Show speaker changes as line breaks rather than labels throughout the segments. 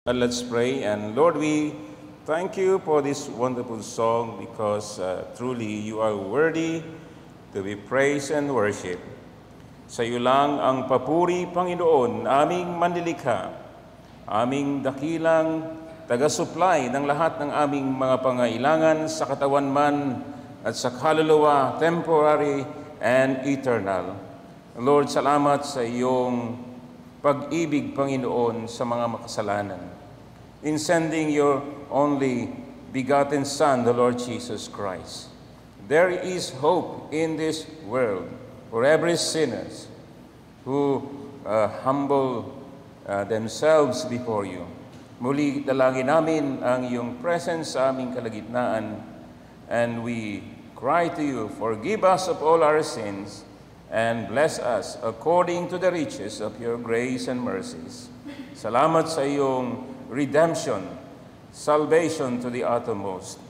Let's pray. And Lord, we thank you for this wonderful song because truly you are worthy to be praised and worshiped. Sa iyo lang ang papuri, Panginoon, aming manlilikha, aming dakilang taga-supply ng lahat ng aming mga pangailangan sa katawan man at sa kaluluwa, temporary and eternal. Lord, salamat sa iyong pag-ibig, Panginoon, sa mga makasalanan. In sending your only begotten Son, the Lord Jesus Christ. There is hope in this world for every sinner who humble themselves before you. Muli dalangin namin ang iyong presence sa aming kalagitnaan, and we cry to you, forgive us of all our sins, and bless us according to the riches of your grace and mercies. Salamat sa iyong redemption, salvation to the uttermost.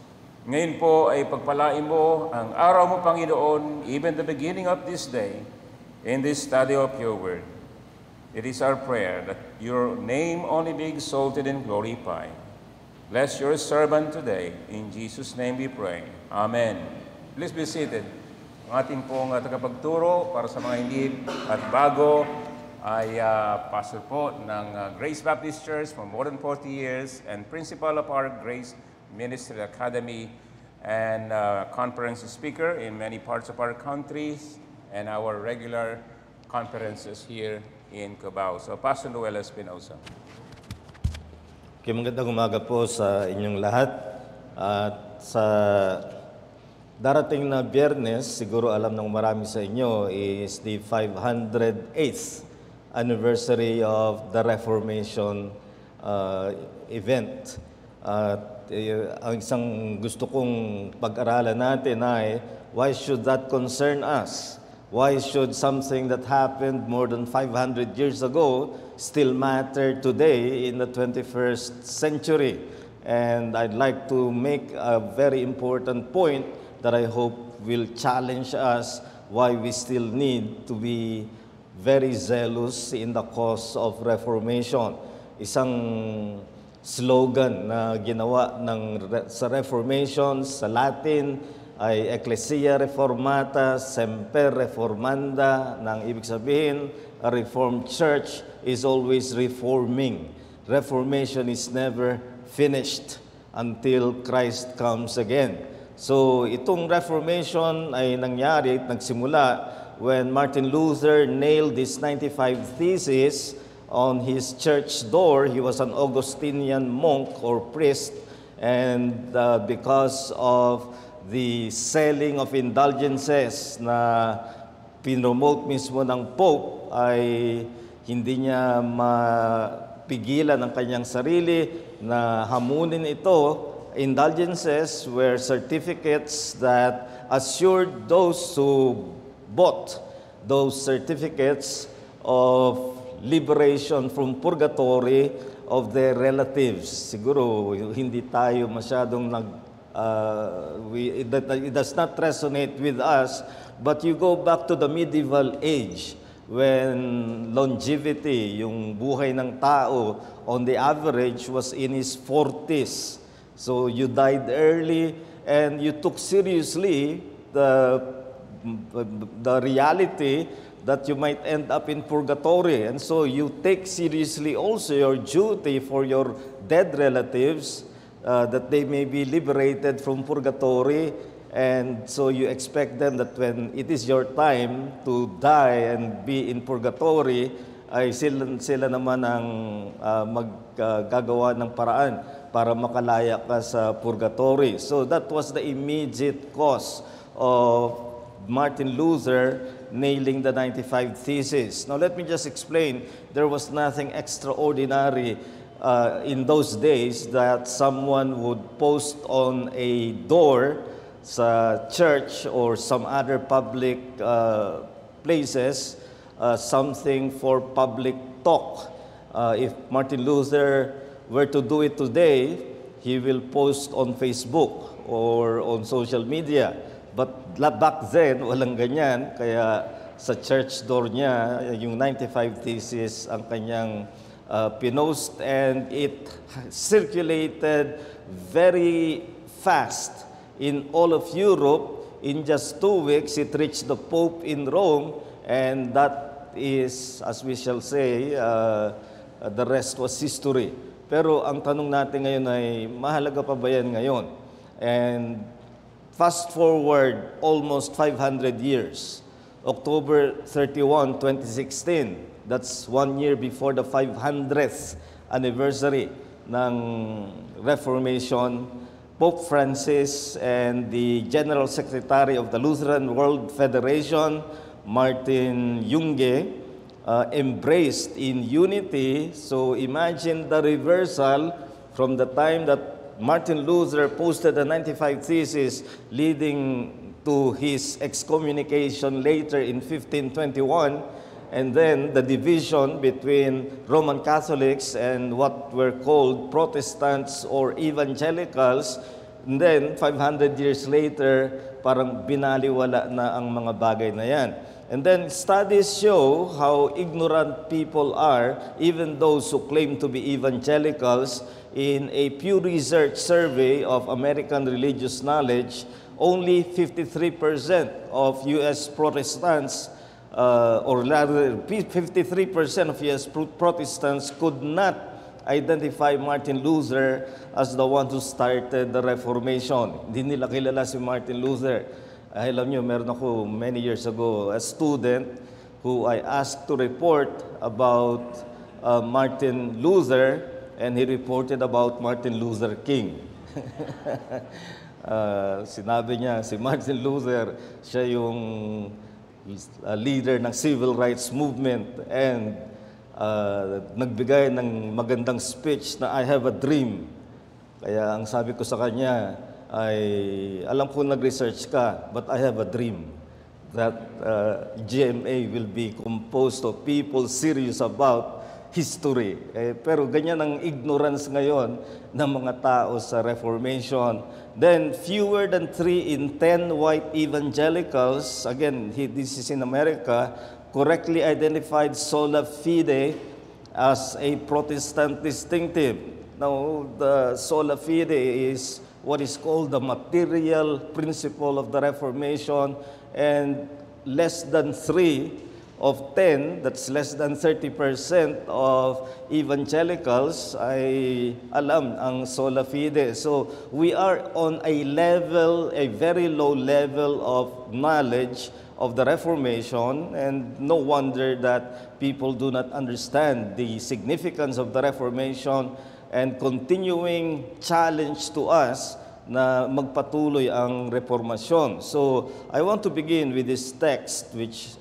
Ngayon po ay pagpalain mo ang araw mo, Panginoon, even the beginning of this day, in this study of your word. It is our prayer that your name only be exalted and glorified. Bless your servant today. In Jesus' name we pray. Amen. Please be seated. Ang ating pong tagapagturo para sa mga hindi at bago ay pastor po ng Grace Baptist Church for more than 40 years and principal of our Grace Ministry Academy and conference speaker in many parts of our countries and our regular conferences here in Cubao. So, Pastor Noel Espinosa.
Okay, magandang umaga po sa inyong lahat. At sa darating na Biyernes, siguro alam ng marami sa inyo, is the 508th anniversary of the Reformation event. Ang isang gusto kong pag-aralan natin ay, why should that concern us? Why should something that happened more than 500 years ago still matter today in the 21st century? And I'd like to make a very important point that I hope will challenge us why we still need to be very zealous in the cause of Reformation. Isang slogan na ginawa sa Reformation sa Latin ay Ecclesia Reformata Semper Reformanda, nang ibig sabihin, a Reformed Church is always reforming. Reformation is never finished until Christ comes again. So itong Reformation ay nangyari at nagsimula when Martin Luther nailed this 95 Theses on his church door. He was an Augustinian monk or priest, and because of the selling of indulgences na pinromote mismo ng Pope, ay hindi niya mapigilan ang kanyang sarili na hamunin ito. Indulgences were certificates that assured those who bought those certificates of liberation from purgatory of their relatives. Siguro hindi tayo masyadong it does not resonate with us, but you go back to the medieval age when longevity, yung buhay ng tao on the average was in his 40s. So you died early and you took seriously the reality that you might end up in purgatory. And so you take seriously also your duty for your dead relatives, that they may be liberated from purgatory. And so you expect them that when it is your time to die and be in purgatory, ay sila naman ang maggagawa ng paraan para makalaya ka sa purgatory. So that was the immediate cause of Martin Luther nailing the 95 Theses. Now let me just explain, there was nothing extraordinary in those days that someone would post on a door sa church or some other public places something for public talk. If Martin Luther were to do it today, he will post on Facebook or on social media. But back then, walang ganyan. Kaya sa church door niya, yung 95 Theses ang kanyang pinost, and it circulated very fast in all of Europe. In just 2 weeks, it reached the Pope in Rome, and that is, as we shall say, the rest was history. Pero ang tanong natin ngayon ay, mahalaga pa ba yan ngayon? And fast forward almost 500 years, October 31, 2016, that's 1 year before the 500th anniversary ng Reformation, Pope Francis and the General Secretary of the Lutheran World Federation, Martin Junge, embraced in unity. So imagine the reversal from the time that Martin Luther posted the 95 Theses leading to his excommunication later in 1521, and then the division between Roman Catholics and what were called Protestants or Evangelicals. And then 500 years later, parang binaliwala na ang mga bagay na yan. And then studies show how ignorant people are, even those who claim to be evangelicals. In a Pew Research survey of American religious knowledge, only 53% of U.S. Protestants, or rather 53% of U.S. Protestants could not identify Martin Luther as the one who started the Reformation. Hindi nila kilala si Martin Luther. Alam nyo, meron ako many years ago a student who I asked to report about Martin Luther, and he reported about Martin Luther King. Sinabi niya, si Martin Luther, siya yung leader ng civil rights movement, and nagbigay ng magandang speech na I have a dream. Kaya ang sabi ko sa kanya ay, alam ko nag-research ka, but I have a dream that GMA will be composed of people serious about history. Pero ganyan ang ignorance ngayon ng mga tao sa Reformation. Then, fewer than 3 in 10 white evangelicals, again, this is in America, correctly identified sola fide as a Protestant distinctive. Now, the sola fide is what is called the material principle of the Reformation, and less than 3 of 10, that's less than 30% of evangelicals ay alam ang sola fide. So we are on a level, a very low level of knowledge of the Reformation, and no wonder that people do not understand the significance of the Reformation and continuing challenge to us na magpatuloy ang reformasyon. So, I want to begin with this text, which,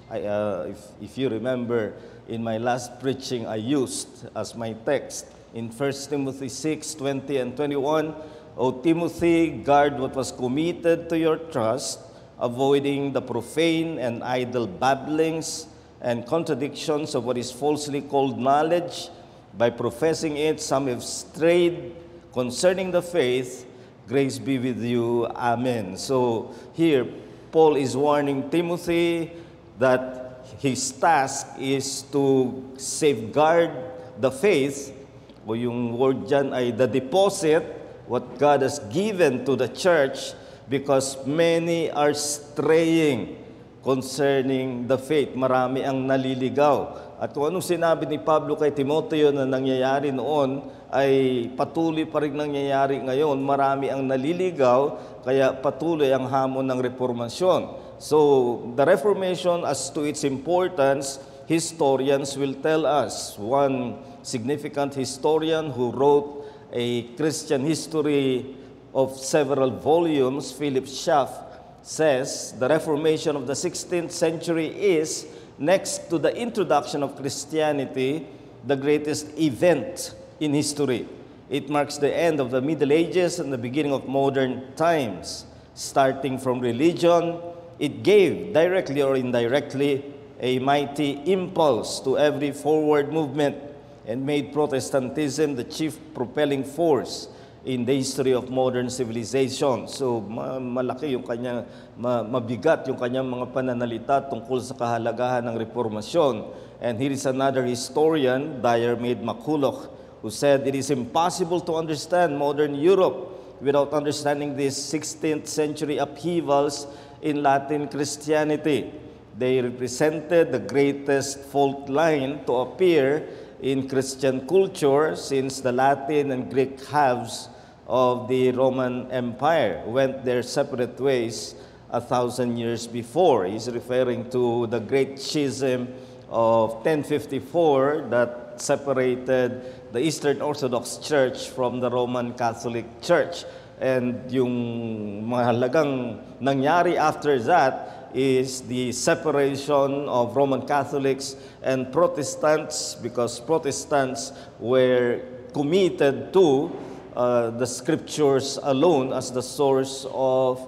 if you remember, in my last preaching, I used as my text in 1 Timothy 6, 20 and 21. O Timothy, guard what was committed to your trust, avoiding the profane and idle babblings and contradictions of what is falsely called knowledge. By professing it, some have strayed concerning the faith. Grace be with you. Amen. So here, Paul is warning Timothy that his task is to safeguard the faith, o yung word dyan ay the deposit, what God has given to the church, because many are straying concerning the faith. Marami ang naliligaw. At kung anong sinabi ni Pablo kay Timoteo na nangyayari noon, ay patuloy pa rin nangyayari ngayon. Marami ang naliligaw, kaya patuloy ang hamon ng reformasyon. So, the Reformation, as to its importance, historians will tell us. One significant historian who wrote a Christian history of several volumes, Philip Schaff, says the Reformation of the 16th century is, next to the introduction of Christianity, the greatest event in history. It marks the end of the Middle Ages and the beginning of modern times. Starting from religion, it gave, directly or indirectly, a mighty impulse to every forward movement and made Protestantism the chief propelling force in the history of modern civilization. So malaki yung kanyang, mabigat yung kanyang mga pananalita tungkol sa kahalagahan ng reformasyon. And here is another historian, Diarmaid MacCulloch, who said, "It is impossible to understand modern Europe without understanding these 16th century upheavals in Latin Christianity. They represented the greatest fault line to appear in Christian culture since the Latin and Greek halves of the Roman Empire went their separate ways 1,000 years before." He's referring to the great schism of 1054 that separated the Eastern Orthodox Church from the Roman Catholic Church. And yung mahalagang nangyari after that is the separation of Roman Catholics and Protestants, because Protestants were committed to the scriptures alone as the source of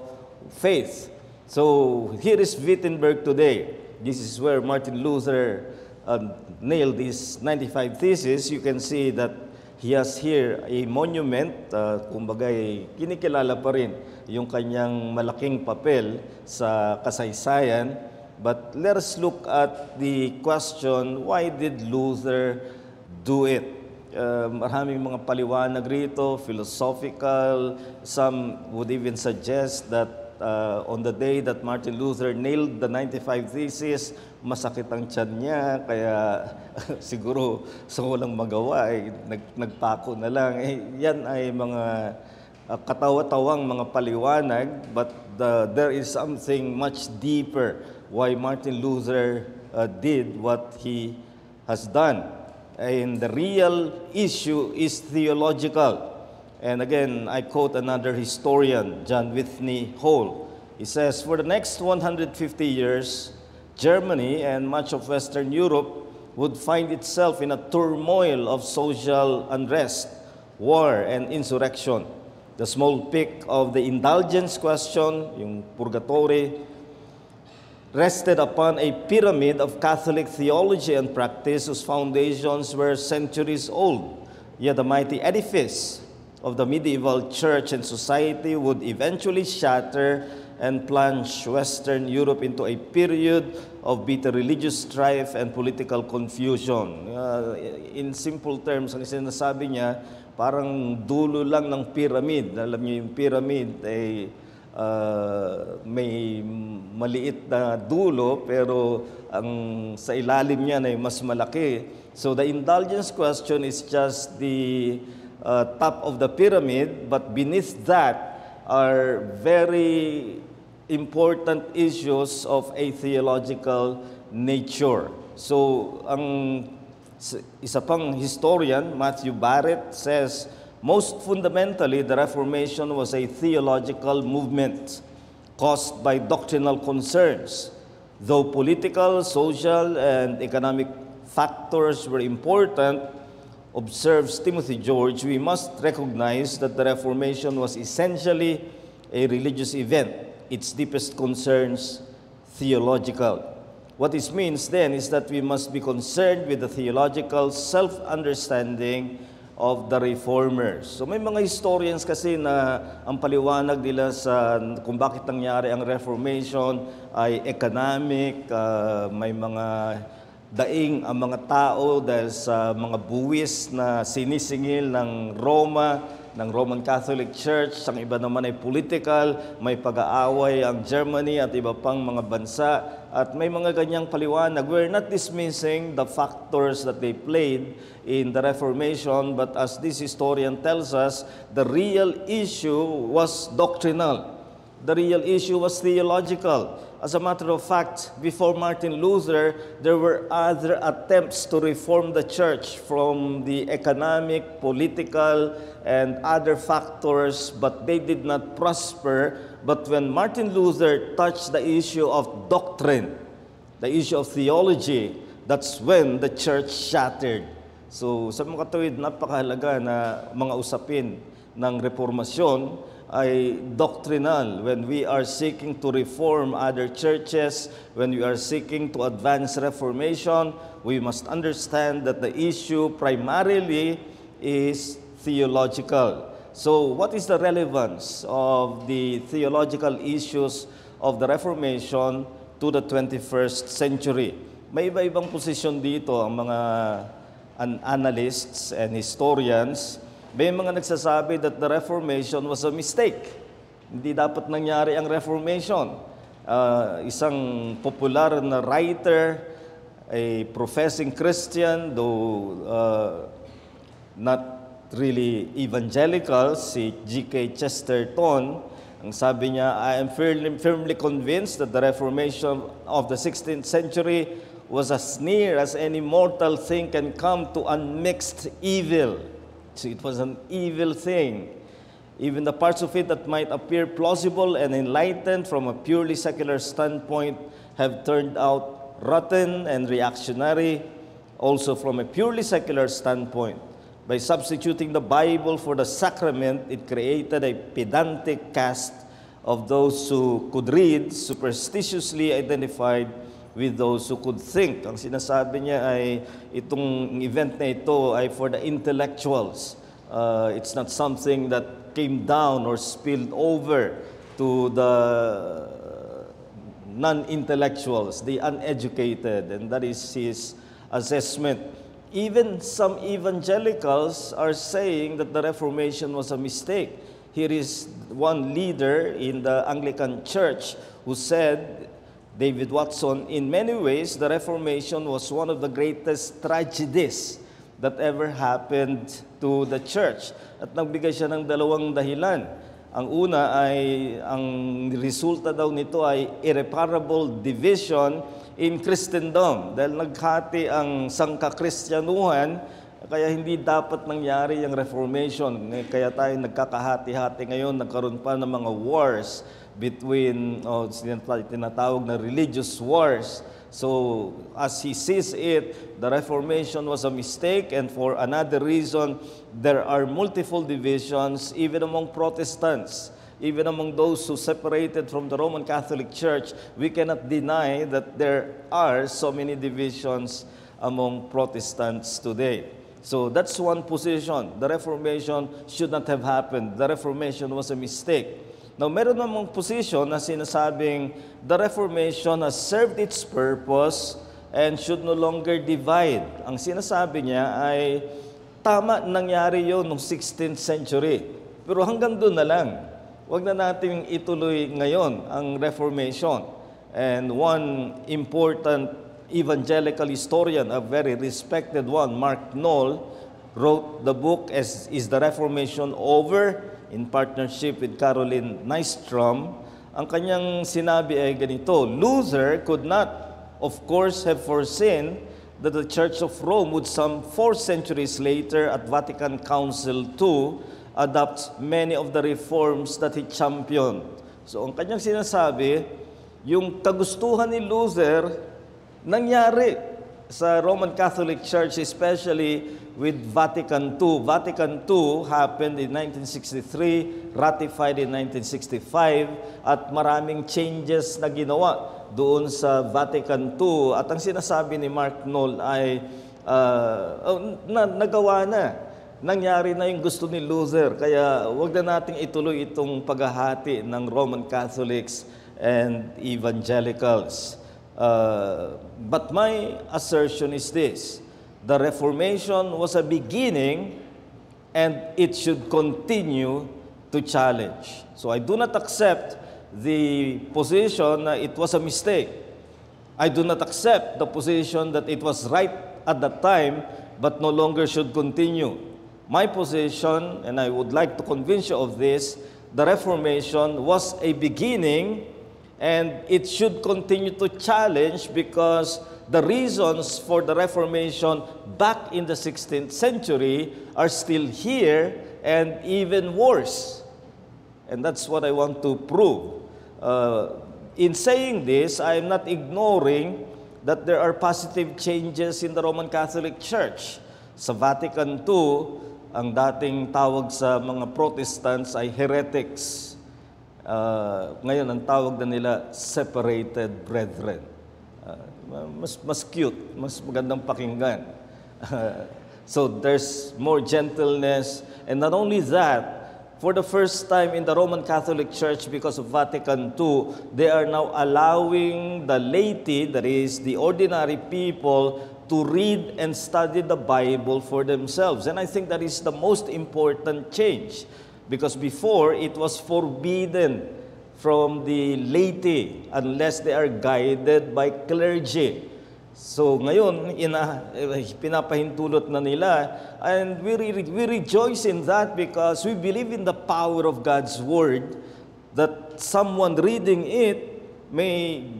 faith. So here is Wittenberg today. This is where Martin Luther nailed his 95 Theses. You can see that he has here a monument, kumbaga kinikilala pa rin yung kanyang malaking papel sa kasaysayan. But let us look at the question, why did Luther do it? Maraming mga paliwanag rito, philosophical. Some would even suggest that on the day that Martin Luther nailed the 95 Theses, masakit ang tiyan niya, kaya siguro sa walang magawa, nagpako na lang. Yan ay mga katawa-tawang mga paliwanag, but there is something much deeper why Martin Luther did what he has done. And the real issue is theological. And again, I quote another historian, John Whitney Hall. He says, "For the next 150 years, Germany and much of Western Europe would find itself in a turmoil of social unrest, war, and insurrection. The small peak of the indulgence question, yung purgatory, rested upon a pyramid of Catholic theology and practice whose foundations were centuries old. Yet the mighty edifice of the medieval church and society would eventually shatter and plunge Western Europe into a period of bitter religious strife and political confusion." In simple terms, ang sinasabi niya, parang dulo lang ng pyramid. Alam niyo yung pyramid ay may maliit na dulo, pero ang sa ilalim niya ay mas malaki. So the indulgence question is just the top of the pyramid, but beneath that are very important issues of a theological nature. So, ang isa pang historian, Matthew Barrett, says, "Most fundamentally, the Reformation was a theological movement caused by doctrinal concerns. Though political, social, and economic factors were important," observes Timothy George, "we must recognize that the Reformation was essentially a religious event. Its deepest concerns theological." What this means then is that we must be concerned with the theological self-understanding of the Reformers. So may mga historians kasi na ang paliwanag nila sa kung bakit nangyari ang Reformation ay economic, may mga daing ang mga tao dahil sa mga buwis na sinisingil ng Roma, ng Roman Catholic Church. Ang iba naman ay political, may pag-aaway ang Germany at iba pang mga bansa. At may mga ganyang paliwanag. We're not dismissing the factors that they played in the Reformation, but as this historian tells us, the real issue was doctrinal. The real issue was theological. As a matter of fact, before Martin Luther, there were other attempts to reform the church from the economic, political, and other factors, but they did not prosper. But when Martin Luther touched the issue of doctrine, the issue of theology, that's when the church shattered. So sa mga katuwid, napakahalaga na mga usapin ng reformasyon ay doctrinal. When we are seeking to reform other churches, when we are seeking to advance reformation, we must understand that the issue primarily is theological. So what is the relevance of the theological issues of the Reformation to the 21st century? May iba-ibang posisyon dito ang mga analysts and historians. May mga nagsasabi that the Reformation was a mistake. Hindi dapat nangyari ang Reformation. Isang popular na writer, a professing Christian, though not really evangelical, si G.K. Chesterton, ang sabi niya, I am firmly convinced that the Reformation of the 16th century was as near as any mortal thing can come to unmixed evil. So it was an evil thing. Even the parts of it that might appear plausible and enlightened from a purely secular standpoint have turned out rotten and reactionary, also from a purely secular standpoint. By substituting the Bible for the sacrament, it created a pedantic caste of those who could read, superstitiously identified with those who could think. Ang sinasabi niya ay itong event na ito ay for the intellectuals. It's not something that came down or spilled over to the non-intellectuals, the uneducated, and that is his assessment. Even some evangelicals are saying that the Reformation was a mistake. Here is one leader in the Anglican Church who said, David Watson, in many ways, the Reformation was one of the greatest tragedies that ever happened to the church. At nagbigay siya ng dalawang dahilan. Ang una ay, ang resulta daw nito ay irreparable division in Christendom. Dahil naghati ang sangka-Kristyanuhan, kaya hindi dapat nangyari yung Reformation. Kaya tayo nagkakahati-hati ngayon, nagkaroon pa ng mga wars between, tinatawag na religious wars. So, as he sees it, the Reformation was a mistake, and for another reason, there are multiple divisions even among Protestants. Even among those who separated from the Roman Catholic Church, we cannot deny that there are so many divisions among Protestants today. So that's one position. The Reformation should not have happened. The Reformation was a mistake. Now, meron namang position na sinasabing the Reformation has served its purpose and should no longer divide. Ang sinasabi niya ay tama nangyari yun noong 16th century. Pero hanggang doon na lang. Huwag na natin ituloy ngayon ang Reformation. And one important evangelical historian, a very respected one, Mark Knoll, wrote the book Is the Reformation Over? In partnership with Caroline Nystrom. Ang kanyang sinabi ay ganito, Luther could not, of course, have foreseen that the Church of Rome would some 4 centuries later at Vatican Council II adopt many of the reforms that he championed. So ang kanyang sinasabi, yung kagustuhan ni Luther nangyari sa Roman Catholic Church, especially with Vatican II. Vatican II happened in 1963, ratified in 1965, at maraming changes na ginawa doon sa Vatican II. At ang sinasabi ni Mark Knoll ay nagawa na. Nangyari na yung gusto ni Luther. Kaya wag na nating ituloy itong paghahati ng Roman Catholics and Evangelicals. But my assertion is this. The Reformation was a beginning and it should continue to challenge. So I do not accept the position that it was a mistake. I do not accept the position that it was right at that time but no longer should continue. My position, and I would like to convince you of this, the Reformation was a beginning and it should continue to challenge because the reasons for the Reformation back in the 16th century are still here and even worse. And that's what I want to prove. In saying this, I am not ignoring that there are positive changes in the Roman Catholic Church. Sa Vatican II, ang dating tawag sa mga Protestants ay heretics. Ngayon, ang tawag na nila separated brethren. Mas cute, mas magandang pakinggan. So there's more gentleness. And not only that, For the first time in the Roman Catholic Church, because of Vatican II, they are now allowing the laity, that is, the ordinary people, to read and study the Bible for themselves. And I think that is the most important change, because before it was forbidden from the laity unless they are guided by clergy. So ngayon, pinapahintulot na nila, and we rejoice in that because we believe in the power of God's Word, that someone reading it may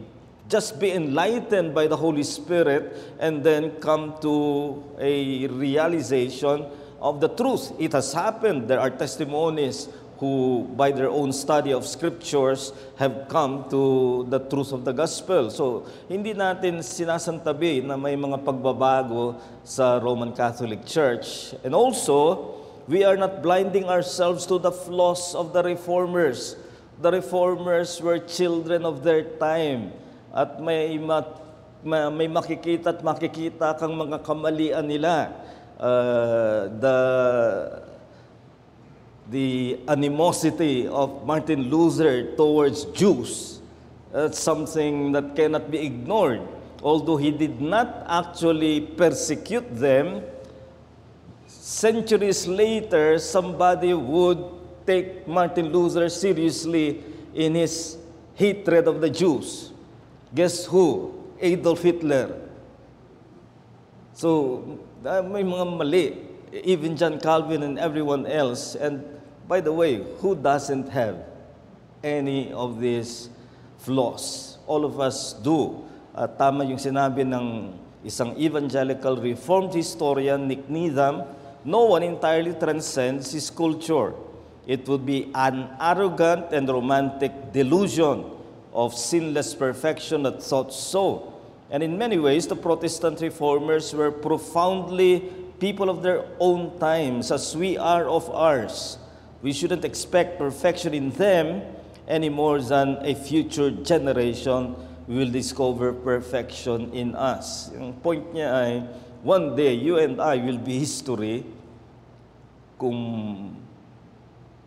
just be enlightened by the Holy Spirit and then come to a realization of the truth. It has happened. There are testimonies who, by their own study of scriptures, have come to the truth of the gospel. So, hindi natin sinasantabi na may mga pagbabago sa Roman Catholic Church. And also, we are not blinding ourselves to the flaws of the Reformers. The Reformers were children of their time. At may makikita at makikita kang mga kamalian nila. The animosity of Martin Luther towards Jews, that's something that cannot be ignored. Although he did not actually persecute them, centuries later, somebody would take Martin Luther seriously in his hatred of the Jews. Guess who? Adolf Hitler. So, may mga mali. Even John Calvin and everyone else. And by the way, who doesn't have any of these flaws? All of us do. Tama yung sinabi ng isang evangelical reformed historian, Nick Needham, no one entirely transcends his culture. It would be an arrogant and romantic delusion of sinless perfection that thought so. And in many ways, the Protestant reformers were profoundly people of their own times, as we are of ours. We shouldn't expect perfection in them any more than a future generation will discover perfection in us. Yung point niya ay, one day, you and I will be history kung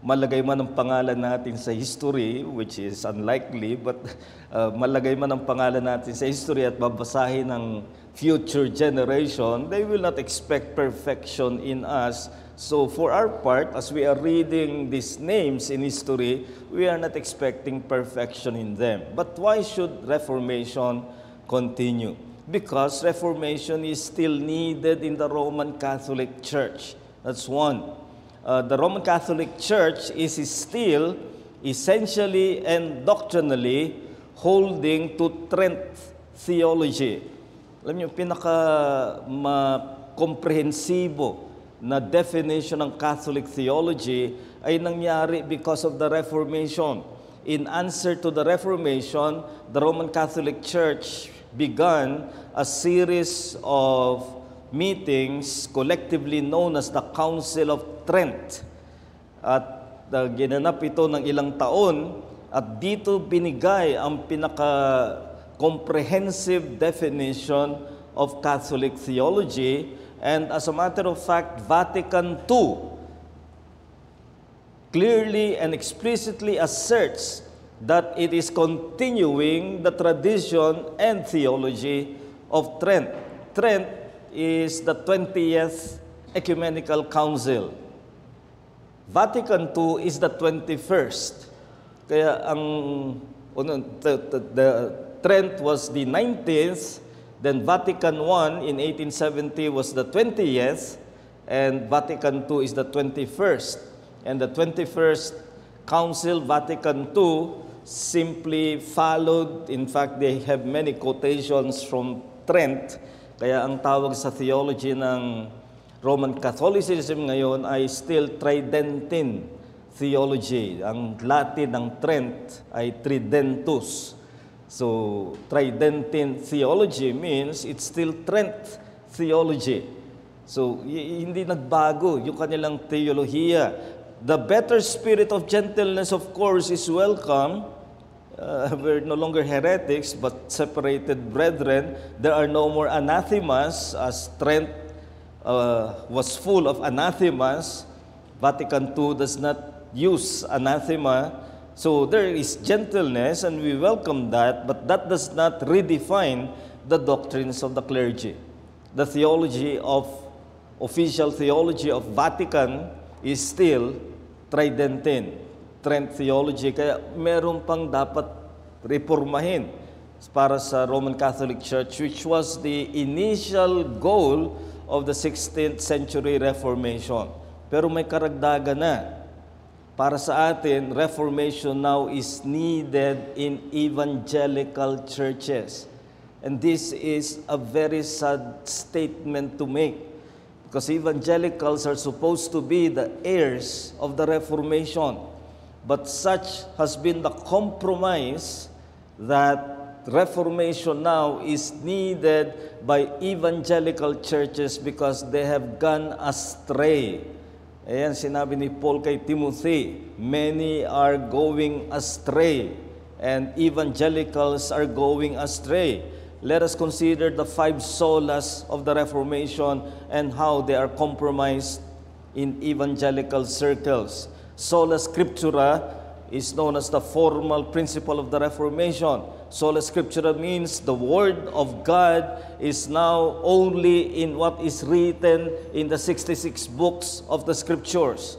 malagay man ang pangalan natin sa history, which is unlikely, but malagay man ang pangalan natin sa history at babasahin ng future generation, they will not expect perfection in us. So for our part, as we are reading these names in history, we are not expecting perfection in them. But why should Reformation continue? Because Reformation is still needed in the Roman Catholic Church. That's one. The Roman Catholic Church is still essentially and doctrinally holding to Trent theology. Alam niyo, pinaka-komprehensibo na definition ng Catholic theology ay nangyari because of the Reformation. In answer to the Reformation, the Roman Catholic Church began a series of meetings collectively known as the Council of Trent. At ginanap ito ng ilang taon at dito binigay ang pinaka-comprehensive definition of Catholic theology. And as a matter of fact, Vatican II clearly and explicitly asserts that it is continuing the tradition and theology of Trent. Trent is the 20th Ecumenical Council. Vatican II is the 21st. Kaya the Trent was the 19th, then Vatican I in 1870 was the 20th, and Vatican II is the 21st. And the 21st Council, Vatican II, simply followed, in fact, they have many quotations from Trent. Kaya ang tawag sa theology ng Roman Catholicism ngayon ay still Tridentine theology. Ang Latin ng Trent ay Tridentus. So, Tridentine theology means it's still Trent theology. So, hindi nagbago yung kanilang teolohiya. The better spirit of gentleness, of course, is welcome. We're no longer heretics, but separated brethren. There are no more anathemas, as Trent was full of anathemas. Vatican II does not use anathema. So there is gentleness, and we welcome that, but that does not redefine the doctrines of the clergy. The theology of, official theology of Vatican is still Tridentine, Trent theology. Kaya meron pang dapat reformahin para sa Roman Catholic Church, which was the initial goal of the 16th century Reformation. Pero may karagdagan na. Para sa atin, Reformation now is needed in evangelical churches. And this is a very sad statement to make, because evangelicals are supposed to be the heirs of the Reformation. But such has been the compromise that Reformation now is needed by evangelical churches because they have gone astray. Ayan, sinabi ni Paul kay Timothy, many are going astray, and evangelicals are going astray. Let us consider the 5 solas of the Reformation and how they are compromised in evangelical circles. Sola Scriptura is known as the formal principle of the Reformation. Sola Scriptura means the Word of God is now only in what is written in the 66 books of the Scriptures.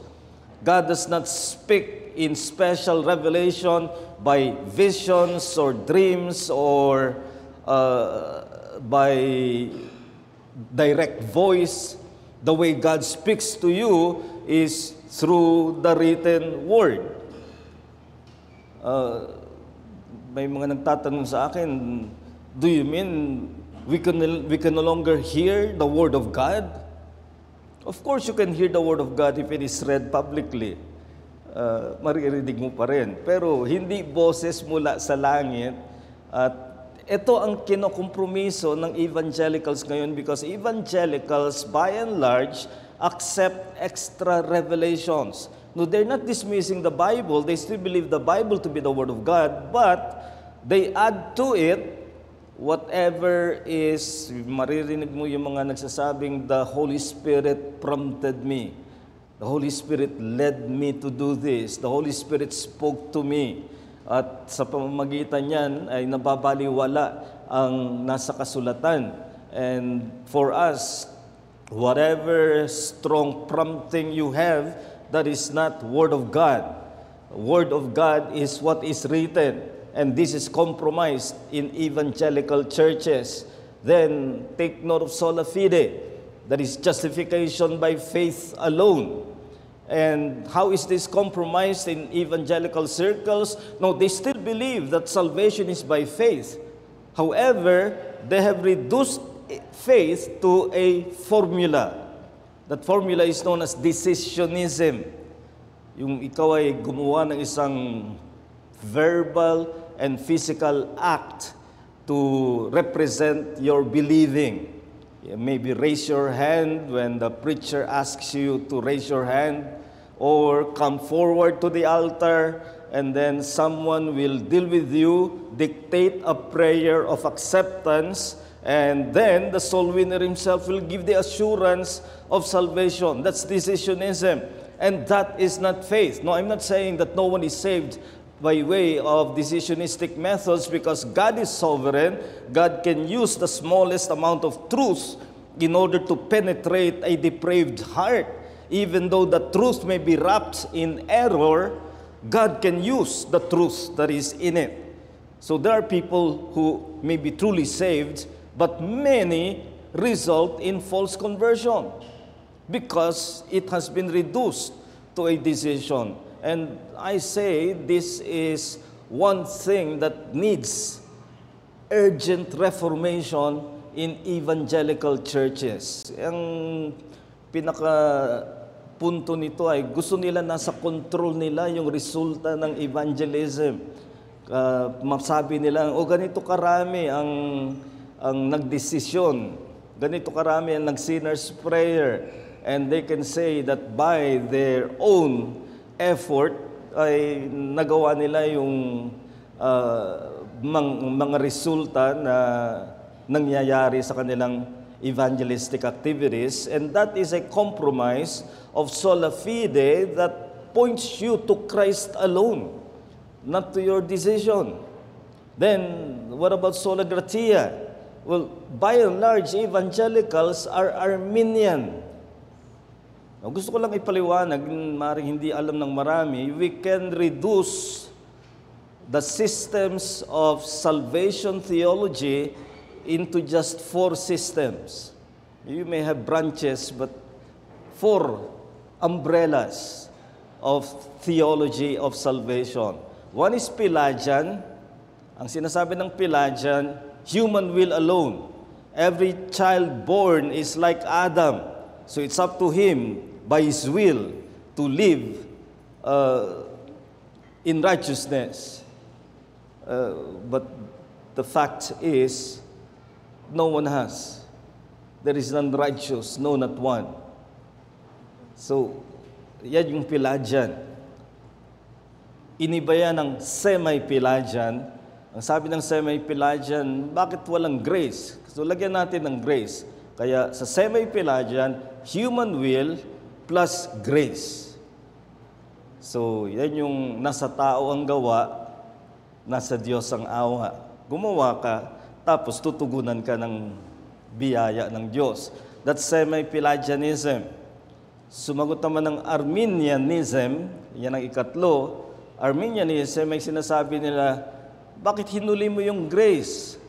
God does not speak in special revelation by visions or dreams or by direct voice. The way God speaks to you is through the written Word. May mga nagtatanong sa akin, do you mean we can no longer hear the Word of God? Of course, you can hear the Word of God if it is read publicly. Maririnig mo pa rin. Pero hindi boses mula sa langit. At ito ang kinokompromiso ng evangelicals ngayon, because evangelicals, by and large, accept extra revelations. No, they're not dismissing the Bible. They still believe the Bible to be the Word of God, but they add to it whatever is, maririnig mo yung mga nagsasabing, the Holy Spirit prompted me. The Holy Spirit led me to do this. The Holy Spirit spoke to me. At sa pamamagitan niyan ay nababaliwala ang nasa kasulatan. And for us, whatever strong prompting you have, that is not Word of God. Word of God is what is written, and this is compromised in evangelical churches. Then take note of sola fide, that is justification by faith alone. And how is this compromised in evangelical circles? No, they still believe that salvation is by faith. However, they have reduced faith to a formula. That formula is known as decisionism. Yung ikaw ay gumawa ng isang verbal and physical act to represent your believing. Maybe raise your hand when the preacher asks you to raise your hand, or come forward to the altar, and then someone will deal with you, dictate a prayer of acceptance, and then the soul winner himself will give the assurance of salvation. That's decisionism. And that is not faith. No, I'm not saying that no one is saved by way of decisionistic methods, because God is sovereign. God can use the smallest amount of truth in order to penetrate a depraved heart. Even though the truth may be wrapped in error, God can use the truth that is in it. So there are people who may be truly saved, but many result in false conversion because it has been reduced to a decision. And I say this is one thing that needs urgent reformation in evangelical churches. Ang pinaka-punto nito ay gusto nila nasa control nila yung resulta ng evangelism. Masabi nila, ganito karami ang nagdesisyon, ganito karami ang nag-sinner's prayer, and they can say that by their own effort ay nagawa nila yung mga resulta na nangyayari sa kanilang evangelistic activities, and that is a compromise of sola fide that points you to Christ alone, not to your decision. Then, what about sola gratia? Well, by and large, evangelicals are Arminian. Now, gusto ko lang ipaliwanag, maaaring hindi alam ng marami, we can reduce the systems of salvation theology into just 4 systems. You may have branches, but 4 umbrellas of theology of salvation. One is Pelagian. Ang sinasabi ng Pelagian, human will alone. Every child born is like Adam. So it's up to him, by his will, to live in righteousness. But the fact is, no one has. There is none righteous, no, not one. So, yan yung Pelagian. Iniba yan ng semi-Pelagian. Ang sabi ng semi-Pelagian, bakit walang grace? So, lagyan natin ng grace. Kaya sa semi-Pelagian, human will plus grace. So, yan yung nasa tao ang gawa, nasa Diyos ang awa. Gumawa ka, tapos tutugunan ka ng biyaya ng Diyos. That's semi-Pelagianism. Sumagot naman ng Arminianism, yan ang ikatlo. Arminianism, may sinasabi nila, bakit hinuli mo yung grace?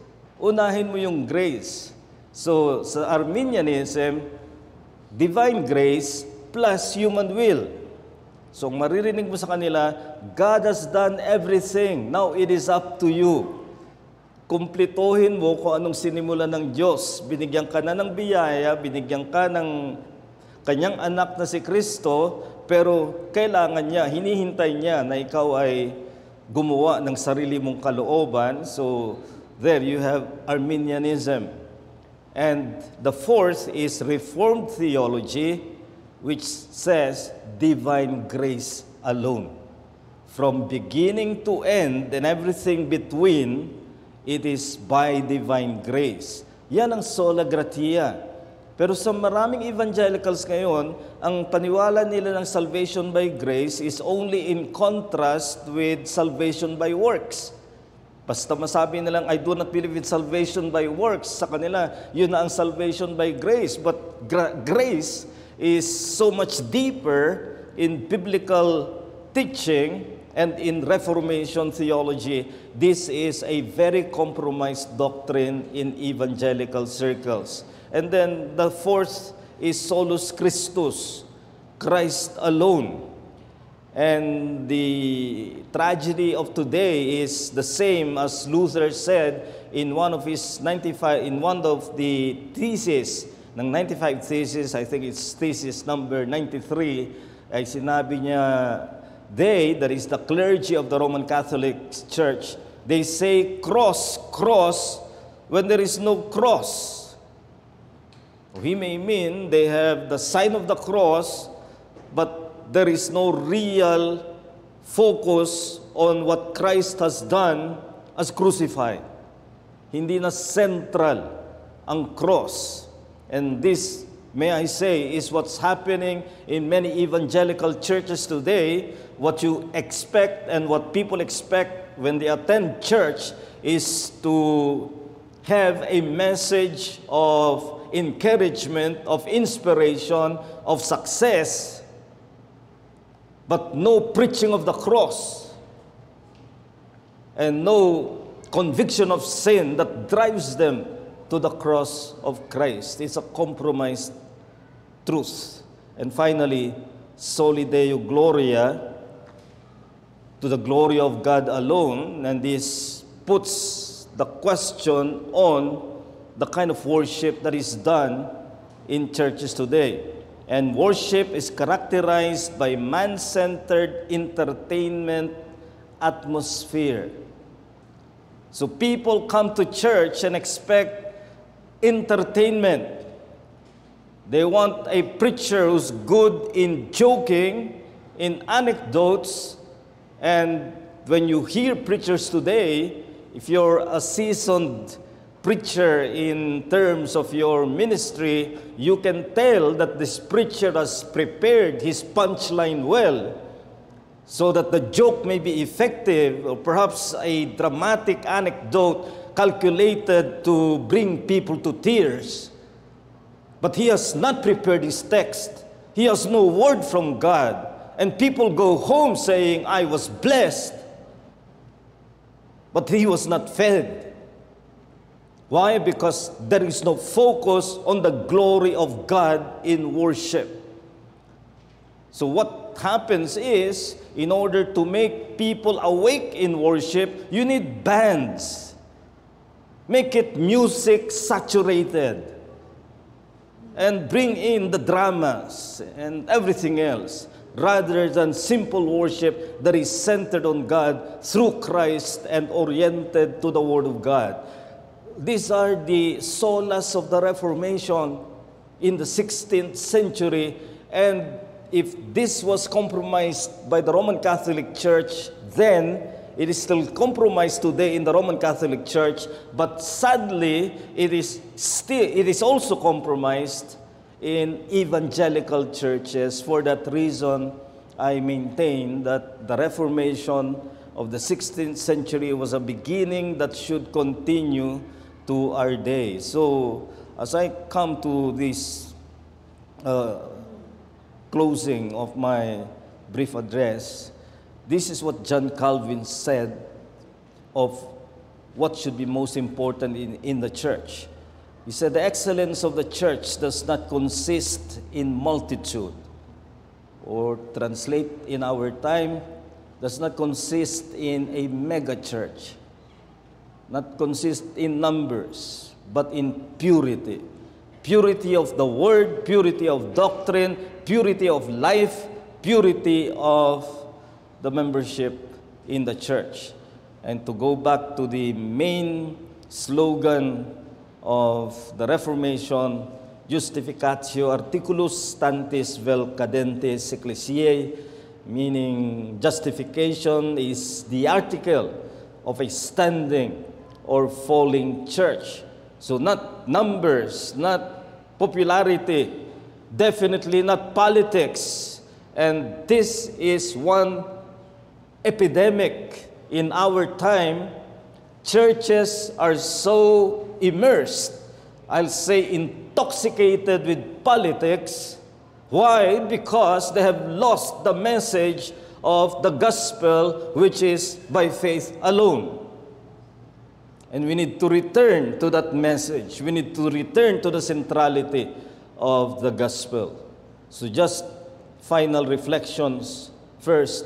Unahin mo yung grace. So, sa Arminianism, divine grace plus human will. So, maririnig mo sa kanila, God has done everything. Now, it is up to you. Kumplituhin mo kung anong sinimulan ng Diyos. Binigyan ka na ng biyaya, binigyan ka ng kanyang anak na si Kristo, pero kailangan niya, hinihintay niya na ikaw ay gumawa ng sarili mong kalooban. So, there you have Arminianism. And the fourth is Reformed theology, which says divine grace alone. From beginning to end and everything between, it is by divine grace. Yan ang sola gratia. Pero sa maraming evangelicals ngayon, ang paniwala nila ng salvation by grace is only in contrast with salvation by works. Basta masabi nilang, I do not believe in salvation by works. Sa kanila, yun na ang salvation by grace. But grace is so much deeper in biblical teaching and in Reformation theology. This is a very compromised doctrine in evangelical circles. And then the fourth is solus Christus, Christ alone. And the tragedy of today is the same as Luther said in one of the theses ng 95 thesis, I think it's thesis number 93, ay sinabi niya, that is the clergy of the Roman Catholic Church, they say cross, cross, when there is no cross. He may mean they have the sign of the cross, but there is no real focus on what Christ has done as crucified. Hindi na central ang cross. And this, may I say, is what's happening in many evangelical churches today. What you expect and what people expect when they attend church is to have a message of encouragement, of inspiration, of success, but no preaching of the cross and no conviction of sin that drives them to the cross of Christ. It's a compromised truth. And finally, Soli Deo Gloria, to the glory of God alone, and this puts the question on the kind of worship that is done in churches today. And worship is characterized by man-centered entertainment atmosphere. So people come to church and expect entertainment. They want a preacher who's good in joking, in anecdotes, and when you hear preachers today, if you're a seasoned preacher in terms of your ministry, you can tell that this preacher has prepared his punchline well. so that the joke may be effective, or perhaps a dramatic anecdote calculated to bring people to tears. But he has not prepared his text. He has no word from God. And people go home saying, I was blessed. But he was not fed. Why? Because there is no focus on the glory of God in worship. So what happens is, in order to make people awake in worship, you need bands. Make it music saturated. And bring in the dramas and everything else, rather than simple worship that is centered on God through Christ and oriented to the Word of God. These are the solas of the Reformation in the 16th century, and if this was compromised by the Roman Catholic Church then, it is still compromised today in the Roman Catholic Church, but sadly, it is also compromised in evangelical churches. For that reason, I maintain that the Reformation of the 16th century was a beginning that should continue to our day. So, as I come to this closing of my brief address, this is what John Calvin said of what should be most important in the church. He said, the excellence of the church does not consist in multitude, or translate in our time, does not consist in a mega church, not consist in numbers, but in purity. Purity of the word, purity of doctrine, purity of life, purity of the membership in the church. And to go back to the main slogan of the Reformation, Justificatio Articulus Tantis Vel Cadentes Ecclesiae, meaning justification is the article of a standing or falling church. So not numbers, not popularity, definitely not politics. And this is one epidemic in our time. Churches are so immersed, I'll say intoxicated with politics. Why? Because they have lost the message of the gospel, which is by faith alone. And we need to return to that message. We need to return to the centrality of the gospel. So just final reflections. First,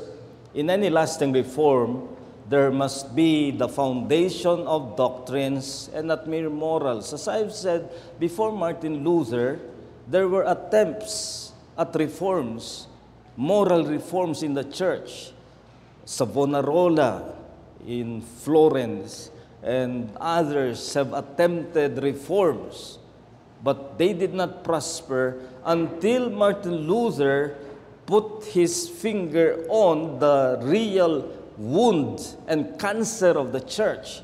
in any lasting reform, there must be the foundation of doctrines and not mere morals. As I've said, before Martin Luther, there were attempts at reforms, moral reforms in the church. Savonarola in Florence and others have attempted reforms, but they did not prosper until Martin Luther put his finger on the real wound and cancer of the church.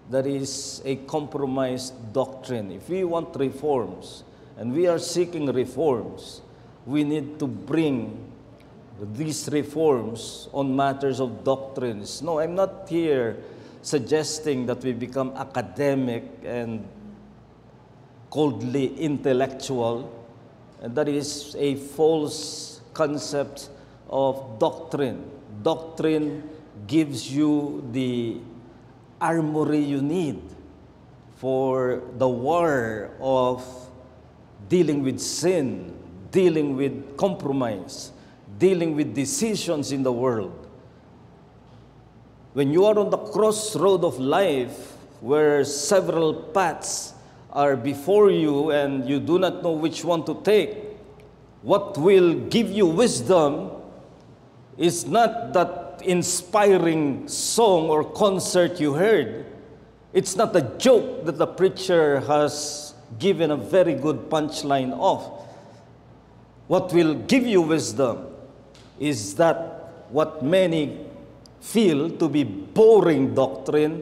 That is a compromised doctrine. If we want reforms, and we are seeking reforms, we need to bring these reforms on matters of doctrines. No, I'm not here suggesting that we become academic and coldly intellectual. And that is a false concept of doctrine. Doctrine gives you the armory you need for the war of dealing with sin, dealing with compromise, dealing with decisions in the world. When you are on the crossroad of life, where several paths are before you and you do not know which one to take, what will give you wisdom is not that inspiring song or concert you heard. It's not a joke that the preacher has given a very good punchline of. What will give you wisdom is that what many feel to be boring doctrine,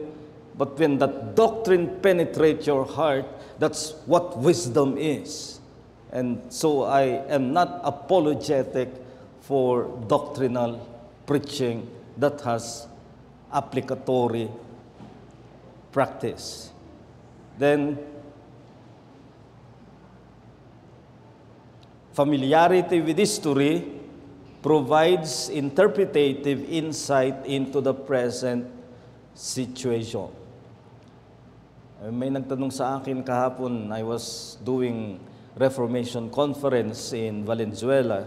but when that doctrine penetrates your heart, that's what wisdom is. And so I am not apologetic for doctrinal preaching that has applicatory practice. Then, familiarity with history provides interpretative insight into the present situation. May nagtanong sa akin kahapon, I was doing Reformation Conference in Valenzuela,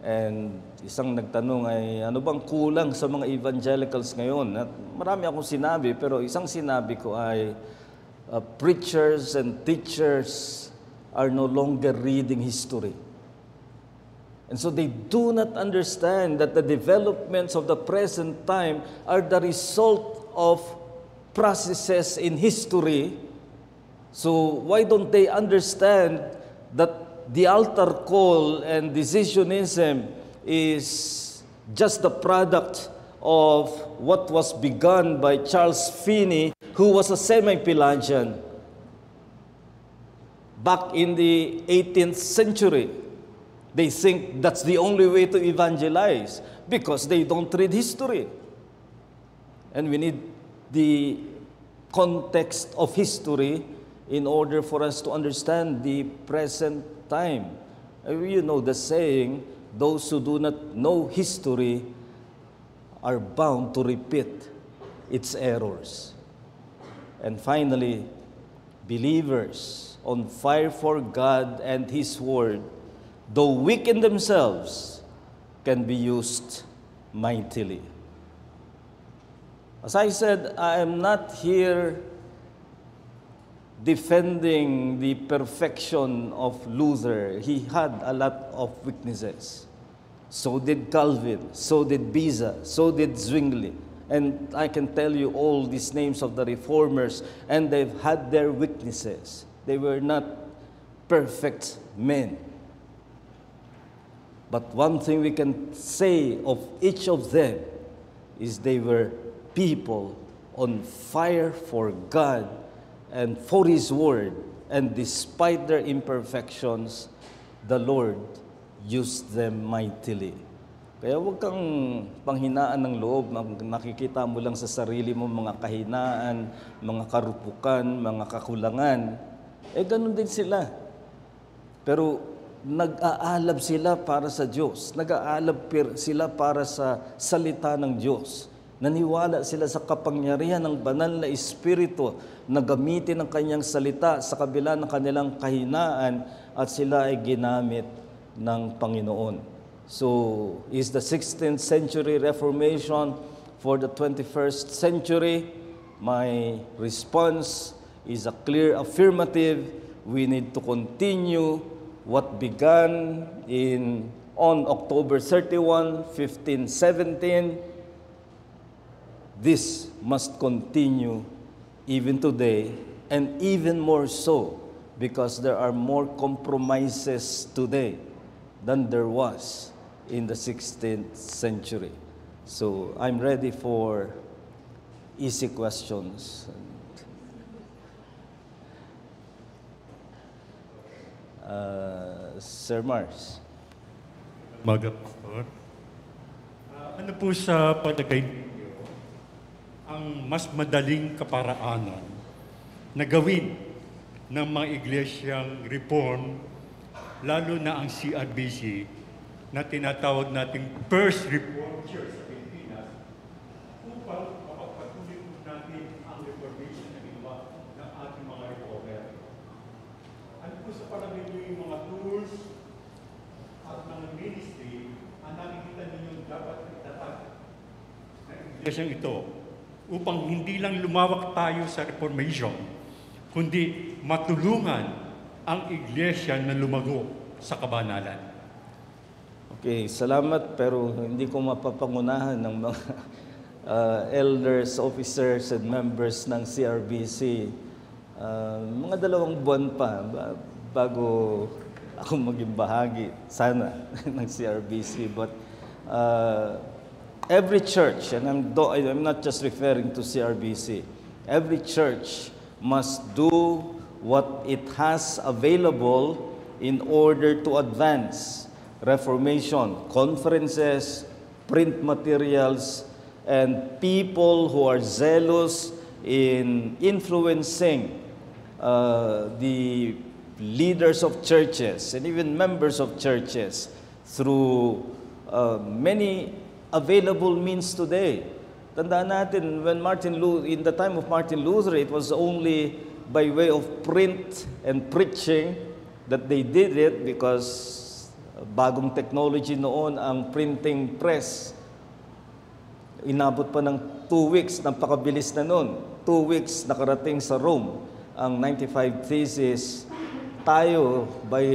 and isang nagtanong ay, ano bang kulang sa mga evangelicals ngayon? At marami akong sinabi, pero isang sinabi ko ay, preachers and teachers are no longer reading history. And so they do not understand that the developments of the present time are the result of processes in history. So why don't they understand that the altar call and decisionism is just the product of what was begun by Charles Finney, who was a semi-Pelagian back in the 18th century. They think that's the only way to evangelize because they don't read history. And we need the context of history in order for us to understand the present time. You know the saying, those who do not know history are bound to repeat its errors. And finally, believers on fire for God and His Word, though weak in themselves, can be used mightily. As I said, I am not here defending the perfection of Luther. He had a lot of weaknesses. So did Calvin, so did Beza, so did Zwingli. And I can tell you all these names of the reformers, and they've had their weaknesses. They were not perfect men. But one thing we can say of each of them is they were people on fire for God and for His Word. And despite their imperfections, the Lord used them mightily. Kaya huwag kang panghinaan ng loob. Nakikita mo lang sa sarili mo mga kahinaan, mga karupukan, mga kakulangan. Ganun din sila. Pero nag-aalab sila para sa Diyos. Nag-aalab sila para sa salita ng Diyos. Naniwala sila sa kapangyarihan ng banal na Espiritu na gamitin ang kanyang salita sa kabila ng kanilang kahinaan at sila ay ginamit ng Panginoon. So, is the 16th century Reformation for the 21st century? My response is a clear affirmative. We need to continue what began on October 31, 1517. This must continue even today, and even more so because there are more compromises today than there was in the 16th century. So I'm ready for easy questions. Sir Mars.
Umaga, Pastor. Ano po sa palagay ninyo ang mas madaling kaparaanan na gawin ng mga iglesyang reform, lalo na ang CRBC na tinatawag nating First Reformed Church sa Pilipinas, upang mapagpatuloy natin ang reformation na ginawa ng ating mga reformer? Ano po sa palagay niyo yung mga tools at mga ministry ang nakikita ninyo dapat itatag ng iglesyang ito upang hindi lang lumawak tayo sa reformation, kundi matulungan ang iglesia na lumago sa kabanalan?
Okay, salamat, pero hindi ko mapapangunahan ng mga elders, officers, and members ng CRBC. Mga 2 buwan pa bago ako maging bahagi, sana, ng CRBC. But every church, and I'm not just referring to CRBC, every church must do what it has available in order to advance Reformation, conferences, print materials, and people who are zealous in influencing the leaders of churches and even members of churches through many available means today. Tandaan natin, in the time of Martin Luther, it was only by way of print and preaching that they did it, because bagong technology noon ang printing press. Inabot pa ng 2 weeks, napakabilis na noon. 2 weeks nakarating sa Rome ang 95 Theses. Tayo, by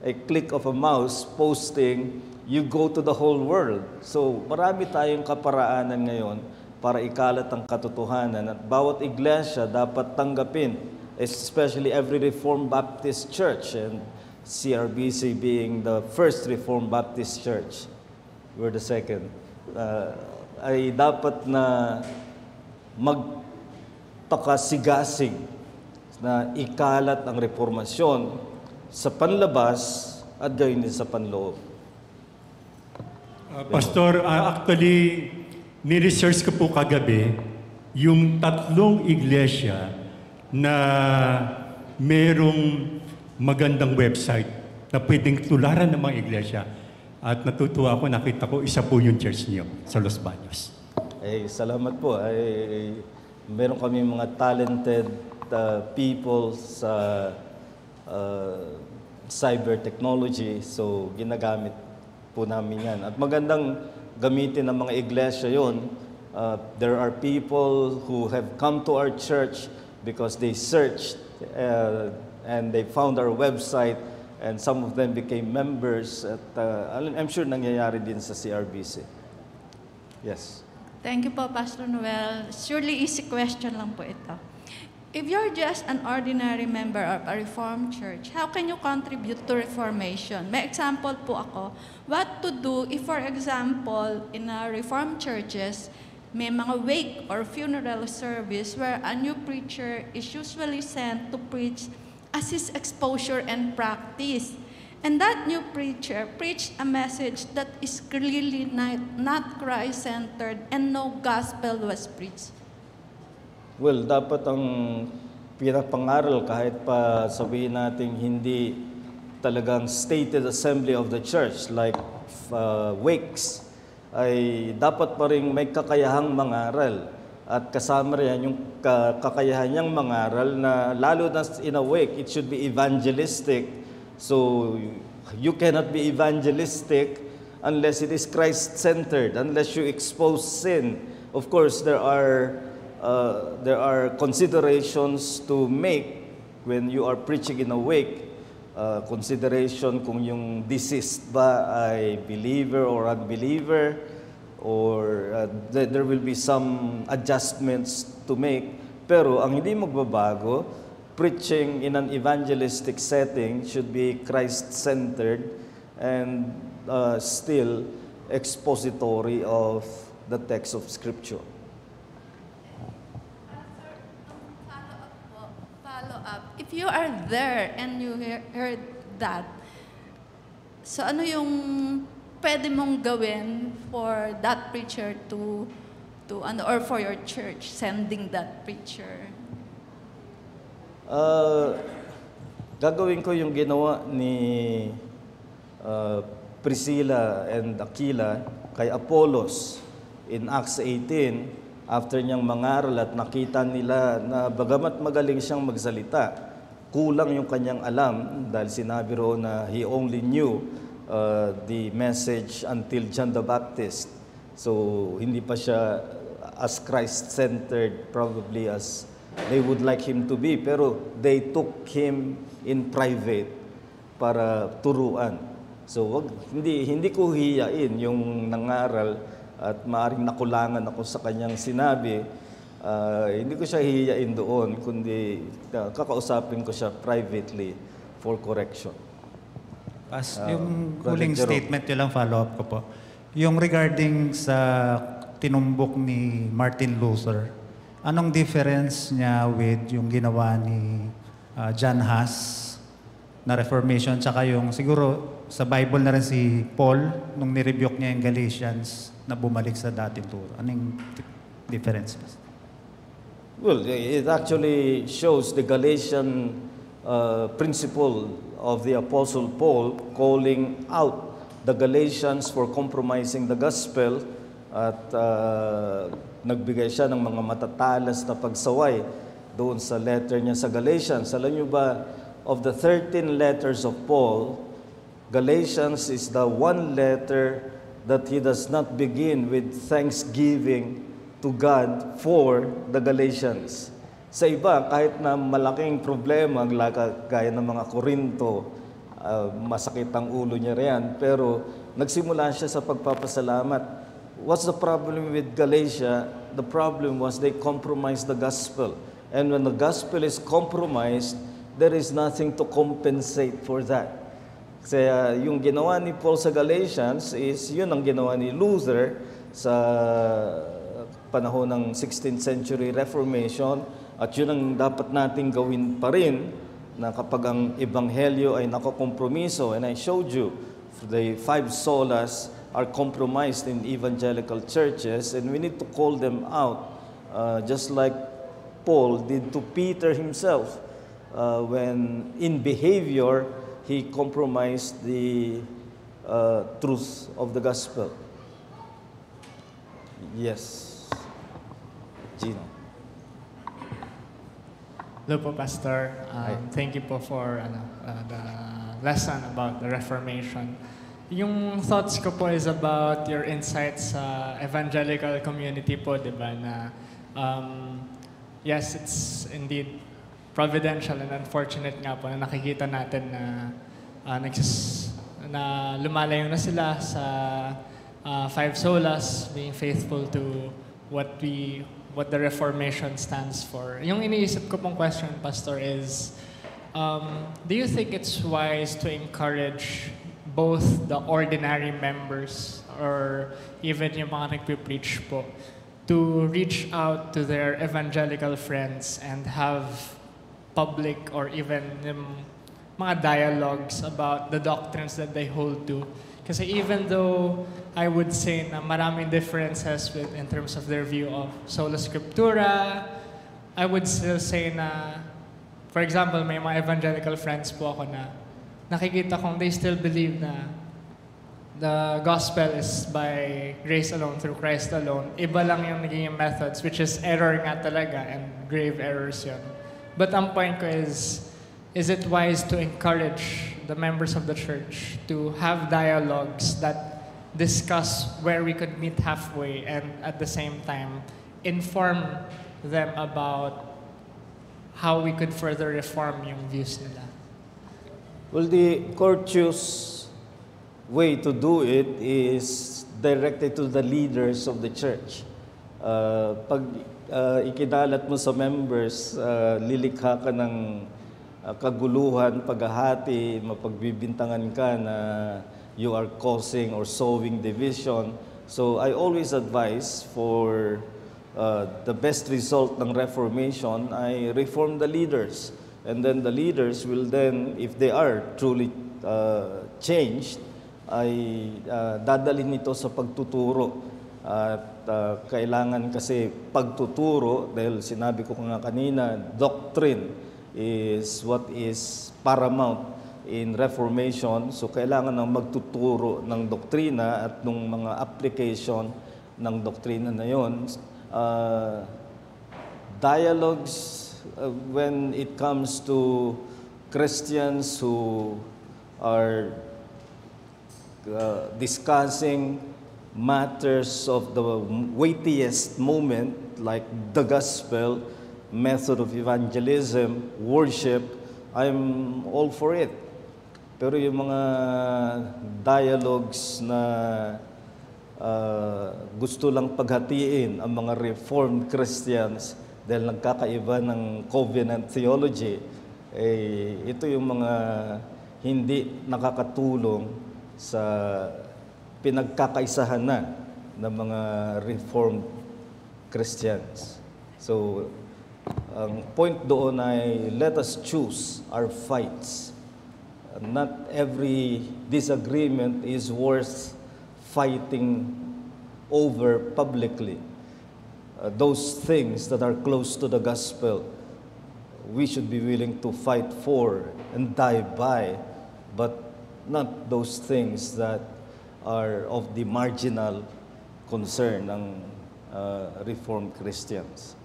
a click of a mouse, posting, you go to the whole world. So marami tayong kaparaanan ngayon para ikalat ang katotohanan, at bawat iglesia dapat tanggapin, especially every Reformed Baptist Church, and CRBC being the first Reformed Baptist Church, we're the second, ay dapat na magpakasigasig na ikalat ang reformasyon sa panlabas at gayon din sa panloob.
Pastor, actually, ni-research ko po kagabi yung 3 iglesia na merong magandang website na pwedeng tularan ng mga iglesia. At natutuwa ako, nakita ko, isa po yung church niyo sa Los Baños.
Salamat po. Meron kami mga talented people sa cyber technology, so ginagamit po namin yan. At magandang gamitin ng mga iglesia yon. There are people who have come to our church because they searched and they found our website, and some of them became members. At I'm sure nangyayari din sa CRBC. Yes.
Thank you po, Pastor Noel. Surely easy question lang po ito. If you're just an ordinary member of a Reformed church, how can you contribute to Reformation? May example po ako. What to do if, for example, in a Reformed churches, may mga wake or funeral service where a new preacher is usually sent to preach as his exposure and practice. And that new preacher preached a message that is clearly not Christ-centered, and no gospel was preached.
Well, dapat ang pinapangaral, kahit pa sabihin natin hindi talagang stated assembly of the church like wakes, ay dapat pa rin may kakayahang mangaral. At kasama rin yung kakayahan niyang mangaral na lalo na in a wake, it should be evangelistic. So you cannot be evangelistic unless it is Christ-centered, unless you expose sin. Of course, there are considerations to make when you are preaching in a wake. Consideration kung yung deceased ba ay believer or unbeliever, or there will be some adjustments to make. Pero ang hindi magbabago, preaching in an evangelistic setting should be Christ-centered and still expository of the text of Scripture.
If you are there and you heard that, so ano yung pwede mong gawin for that preacher to or for your church sending that preacher?
Gagawin ko yung ginawa ni Priscilla and Aquila kay Apollos in Acts 18, after niyang mangaral at nakita nila na bagamat magaling siyang magsalita, kulang yung kanyang alam, dahil sinabi roon na he only knew the message until John the Baptist. So hindi pa siya as Christ-centered probably as they would like him to be, pero they took him in private para turuan. So hindi ko hiyain yung nangaral at maaring nakulangan ako sa kanyang sinabi. Hindi ko siya hihiyain doon, kundi kakausapin ko siya privately for correction.
Yung huling statement, yun lang follow-up ko po. Yung regarding sa tinumbok ni Martin Luther, anong difference niya with yung ginawa ni John Huss na Reformation, tsaka yung siguro sa Bible na rin si Paul nung nirebuke niya yung Galatians na bumalik sa dating turo. Anong difference?
Well, it actually shows the Galatian principle of the Apostle Paul calling out the Galatians for compromising the gospel at nagbigay siya ng mga matatalas na pagsaway doon sa letter niya sa Galatians. Alam niyo ba, of the 13 letters of Paul, Galatians is the one letter that he does not begin with thanksgiving to God for the Galatians. Sa iba, kahit na malaking problema, gaya ng mga Korinto, masakit ang ulo niya riyan, pero nagsimula siya sa pagpapasalamat. What's the problem with Galatia? The problem was they compromised the gospel. And when the gospel is compromised, there is nothing to compensate for that. Kaya yung ginawa ni Paul sa Galatians is yun ang ginawa ni Luther sa panahon ng 16th century Reformation, at yun ang dapat nating gawin pa rin na kapag ang ebanghelyo ay nakakompromiso. And I showed you the 5 solas are compromised in evangelical churches, and we need to call them out just like Paul did to Peter himself when in behavior he compromised the truth of the gospel. Yes. Gino.
Hello po, Pastor. Thank you po for the lesson about the Reformation. Yung thoughts ko po is about your insights sa evangelical community po, di ba, na yes, it's indeed providential and unfortunate nga po na nakikita natin na na lumalayo na sila sa 5 solas, being faithful to what the Reformation stands for. Yung iniisip ko pong question, Pastor, is do you think it's wise to encourage both the ordinary members or even yung mga nagpipreach po to reach out to their evangelical friends and have public or even mga dialogues about the doctrines that they hold to? Kasi even though I would say na maraming differences in terms of their view of sola scriptura, I would still say na, for example, may mga evangelical friends po ako na nakikita kong they still believe na the gospel is by grace alone, through Christ alone. Iba lang yung naging methods, which is error nga talaga, and grave errors yun. But ang point ko is it wise to encourage the members of the church to have dialogues that discuss where we could meet halfway and at the same time inform them about how we could further reform yung views nila?
Well, the courteous way to do it is directed to the leaders of the church. Pag ikinalat mo sa members, lilikha ka ng kaguluhan, paghahati, mapagbibintangan ka na you are causing or sowing division. So I always advise for the best result ng Reformation, I reform the leaders. And then the leaders will then, if they are truly changed, ay dadalhin ito sa pagtuturo. At kailangan kasi pagtuturo, dahil sinabi ko nga kanina, doctrine is what is paramount in Reformation. So kailangan ng magtuturo ng doktrina at ng mga application ng doktrina na yon. Dialogues when it comes to Christians who are discussing matters of the weightiest moment, like the gospel, method of evangelism, worship, I'm all for it. Pero yung mga dialogues na gusto lang paghatiin ang mga Reformed Christians dahil nagkakaiba ng covenant theology, ito yung mga hindi nakakatulong sa pinagkakaisahan na ng mga Reformed Christians. So, ang point doon ay let us choose our fights. not every disagreement is worth fighting over publicly. Those things that are close to the gospel, we should be willing to fight for and die by, but not those things that are of the marginal concern ng Reformed Christians.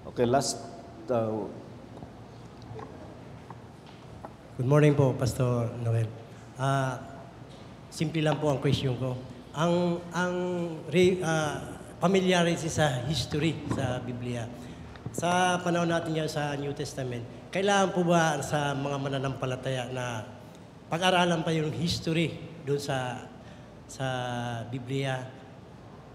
Okay, last.
Good morning po, Pastor Noel. Simple lang po ang question ko. Familiarity sa history sa Biblia. Sa panahon natin yan sa New Testament, kailangan po ba sa mga mananampalataya na pag-aralan pa yung history doon sa Biblia?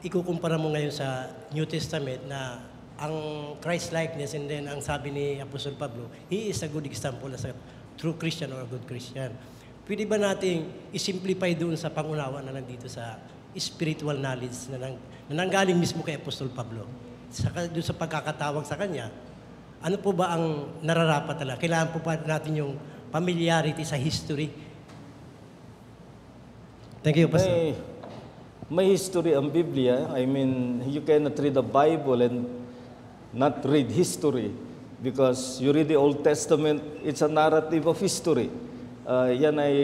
Ikukumpara mo ngayon sa New Testament na ang Christ-likeness, and then ang sabi ni Apostol Pablo, he is a good example as a true Christian or a good Christian. Pwede ba nating isimplify doon sa pangunawa na nandito sa spiritual knowledge na nanggaling mismo kay Apostol Pablo? Doon sa pagkakatawag sa kanya, ano po ba ang nararapat talaga? Kailangan po ba natin yung familiarity sa history? Thank you, Pastor.
May history ang Biblia. I mean, you cannot read the Bible and not read history. Because you read the Old Testament, it's a narrative of history. Yan ay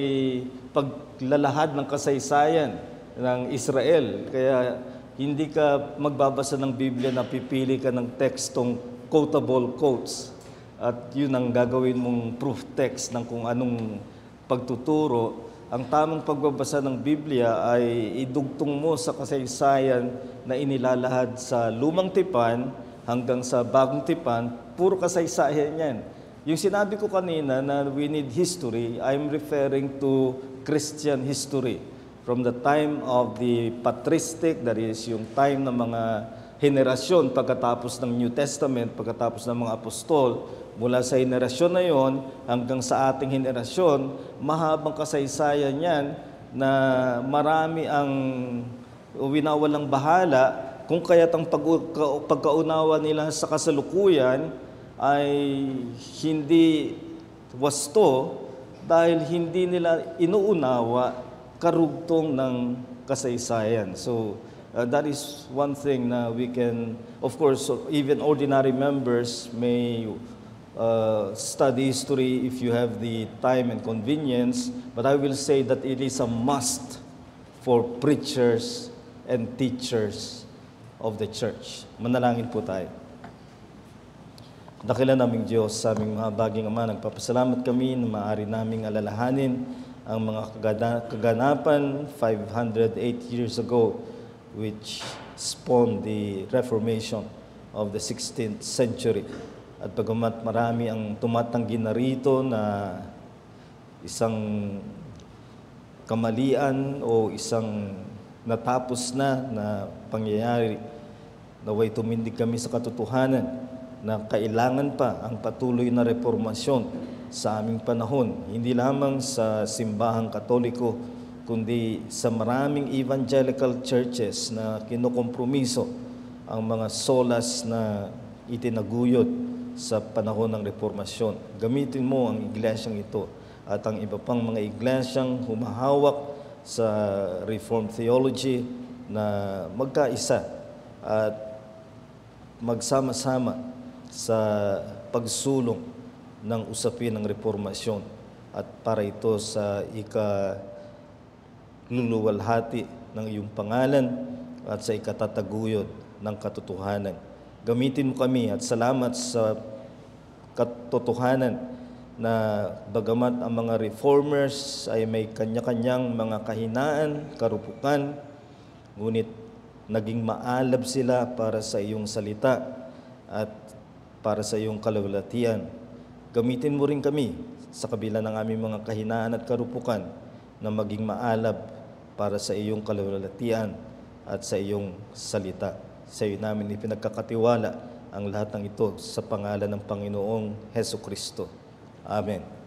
paglalahad ng kasaysayan ng Israel. Kaya hindi ka magbabasa ng Biblia na pipili ka ng tekstong quotable quotes. At yun ang gagawin mong proof text ng kung anong pagtuturo. Ang tamang pagbabasa ng Biblia ay idugtong mo sa kasaysayan na inilalahad sa Lumang Tipan hanggang sa Bagong Tipan, puro kasaysayan yan. Yung sinabi ko kanina na we need history, I'm referring to Christian history. From the time of the patristic, that is yung time ng mga henerasyon pagkatapos ng New Testament, pagkatapos ng mga apostol, mula sa henerasyon na yon hanggang sa ating henerasyon, mahabang kasaysayan yan na marami ang winawalang bahala, kung kaya't ang pagkaunawa nila sa kasalukuyan ay hindi wasto dahil hindi nila inuunawa karugtong ng kasaysayan. So, that is one thing na we can, of course, even ordinary members may study history if you have the time and convenience, but I will say that it is a must for preachers and teachers of the church. Manalangin po tayo. Dakila naming Diyos, sa aming mga baging Ama, nagpapasalamat kami na maaari naming alalahanin ang mga kaganapan 508 years ago which spawned the Reformation of the 16th century. At pagamat marami ang tumatanggi na rito na isang kamalian o isang natapos na pangyayari, naway tumindig kami sa katotohanan na kailangan pa ang patuloy na reformasyon sa aming panahon, hindi lamang sa simbahang Katoliko, kundi sa maraming evangelical churches na kinukompromiso ang mga solas na itinaguyod sa panahon ng reformasyon. Gamitin mo ang iglesyang ito at ang iba pang mga iglesyang humahawak sa Reformed theology na magkaisa at magsama-sama sa pagsulong ng usapin ng reformasyon at para ito sa ikaluluwalhati ng iyong pangalan at sa ikatataguyod ng katotohanan. Gamitin mo kami at salamat sa katotohanan na bagamat ang mga reformers ay may kanya-kanyang mga kahinaan, karupukan, ngunit naging maalab sila para sa iyong salita at para sa iyong kalawalatian. Gamitin mo rin kami sa kabila ng aming mga kahinaan at karupukan na maging maalab para sa iyong kalawalatian at sa iyong salita. Sa iyo namin ipinagkakatiwala ang lahat ng ito sa pangalan ng Panginoong Hesukristo. Amen.